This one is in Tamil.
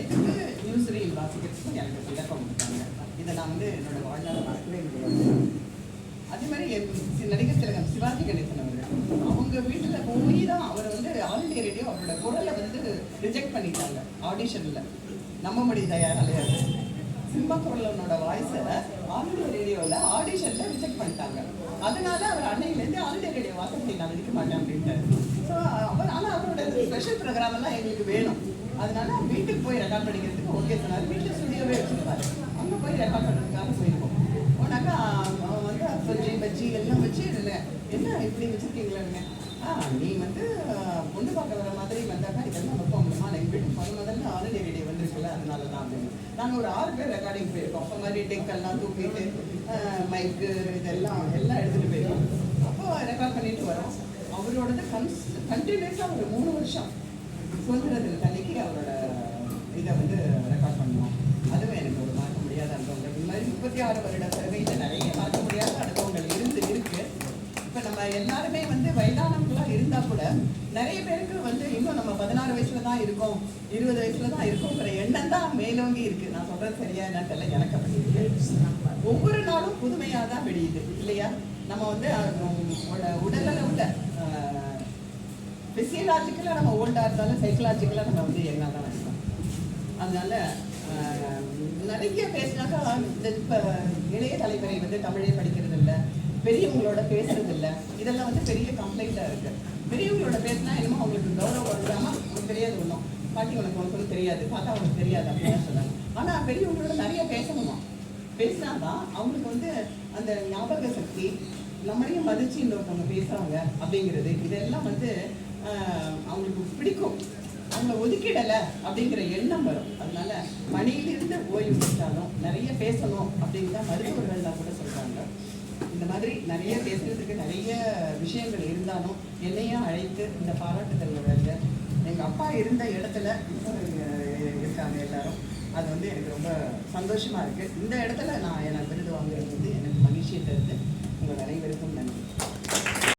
இதுக்கு நியூஸ்ரீல் வாசிக்கிறதுக்கும் எனக்கு விளக்கம் கொடுத்தாங்க. இதை நான் வந்து என்னோட வாழ்நாள் மறக்கவே முடியாது. அதே மாதிரி நடிகர் திலகம் சிவாஜி கணேசன் அவர்கள் அவங்க வீட்டில் போய் தான் அவர் வந்து ஆல் இண்டியா ரேடியோ அவரோட குரலை வந்து ரிஜெக்ட் பண்ணிட்டாங்க ஆடிஷனில். நம்ப முடியுதா யாராலையாது? சினிமா குரலனோட வாய்ஸை ஆல் இண்டியா ரேடியோவில் ஆடிஷனில் ரிஜெக்ட் பண்ணிட்டாங்க. அதனால அவர் அன்னையிலேருந்து ஆல் இண்டியா ரேடியோ வாசப்படி நான் நடிக்க மாட்டேன் அப்படின்ட்டார். ஸோ அவர் ஆனால் அவரோட ஸ்பெஷல் ப்ரோக்ராம் எல்லாம் எங்களுக்கு வேணும். அதனால வீட்டுக்கு போய் ரெக்கார்ட் பண்ணிக்கிறதுக்கு ஓகே சொன்னார். வீட்டில் ஸ்டுடியோவே வச்சுருப்பாரு. அங்கே போய் ரெக்கார்ட் பண்ணுறதுக்காக போயிருக்கோம். போனாக்கா வந்து பஜ்ஜி பஜ்ஜி எல்லாம் வச்சு என்ன இப்படி வச்சுருக்கீங்களான்னு. நீ வந்து பொண்ணு பார்க்க வர மாதிரி வந்தாக்கா இதெல்லாம் வைப்போம்மா. எங்கள் வீட்டுக்கு முதல்ல ஆல் இண்டியா ரேடியோ வந்துருக்குல்ல, அதனால தான் அப்படின்னு. நாங்கள் ஒரு 6 பேர் ரெக்கார்டிங் போயிருக்கோம். அப்போ மாதிரி டெக்கெல்லாம் தூக்கிட்டு மைக்கு இதெல்லாம் எடுத்துகிட்டு போயிருக்கோம். அப்போ ரெக்கார்ட் பண்ணிட்டு வரோம். அவரோடது கண்டினியூஸாக ஒரு 3 வருஷம் சுதந்திர தினத்தன்னைக்கு அவரோட இதை வந்து ரெக்கார்ட் பண்ணுவோம். அதுவும் எனக்கு ஒரு மறக்க முடியாத அனுபவங்கள். இந்த மாதிரி 36 வருட சர்வையில் நிறைய மறக்க முடியாத அனுபவங்கள் இருக்கு. இப்போ நம்ம எல்லாருமே வந்து வயதானவங்களாக இருந்தால் கூட நிறைய பேருக்கு வந்து இன்னும் நம்ம 16 வயசுல தான் இருக்கோம், 20 வயசுல தான் இருக்கோங்கிற எண்ணம் தான் மேலோங்கி இருக்குது. நான் சொல்கிறது சரியா என்னன்னு தெரியல, எனக்கு அப்படி இருக்கு. ஒவ்வொரு நாளும் புதுமையாக தான் வெடியுது இல்லையா? நம்ம வந்து உடலில் உள்ள ஃபிசியலாஜிக்கலாக நம்ம ஓல்டாக இருந்தாலும் சைக்கலாஜிக்கலாக நம்ம வந்து எல்லாம் தான் இருக்கோம். அதனால நிறைய பேசினாக்கா இப்போ இளைய தலைமுறை வந்து தமிழே படிக்கிறது இல்லை, பெரியவங்களோட பேசுறது இல்லை. இதெல்லாம் வந்து பெரிய கம்ப்ளைண்ட்டாக இருக்குது. பெரியவங்களோட பேசினா என்னமோ அவங்களுக்கு கௌரவம் இல்லாமல் உனக்கு தெரியாது, ஒன்றும் பாட்டி உனக்கு தெரியாது, பார்த்தா அவங்களுக்கு தெரியாது அப்படின்னு சொன்னாங்க. ஆனால் பெரியவங்களோட நிறைய பேசணுமா, பேசினாதான் அவங்களுக்கு வந்து அந்த ஞாபக சக்தி, நம்மளையும் மதிச்சு இன்னொருத்தவங்க பேசுகிறாங்க அப்படிங்கிறது இதெல்லாம் வந்து அவங்களுக்கு பிடிக்கும். அவங்கள ஒதுக்கிடலை அப்படிங்கிற எண்ணம் வரும். அதனால பணியிலிருந்து ஓய்வு பெற்றாலும் நிறைய பேசணும் அப்படின்னு தான் மருத்துவர்கள்லாம் கூட சொல்கிறாங்க. இந்த மாதிரி நிறைய பேசுறதுக்கு நிறைய விஷயங்கள் இருந்தாலும் என்னையும் அழைத்து இந்த பாராட்டுதல் விழாங்க எங்கள் அப்பா இருந்த இடத்துல இப்போ இருக்காங்க எல்லாரும். அது வந்து எனக்கு ரொம்ப சந்தோஷமாக இருக்குது. இந்த இடத்துல நான் எனக்கு விருது வாங்குறது வந்து எனக்கு மகிழ்ச்சியை தருது. உங்கள் அனைவருக்கும் நன்றி.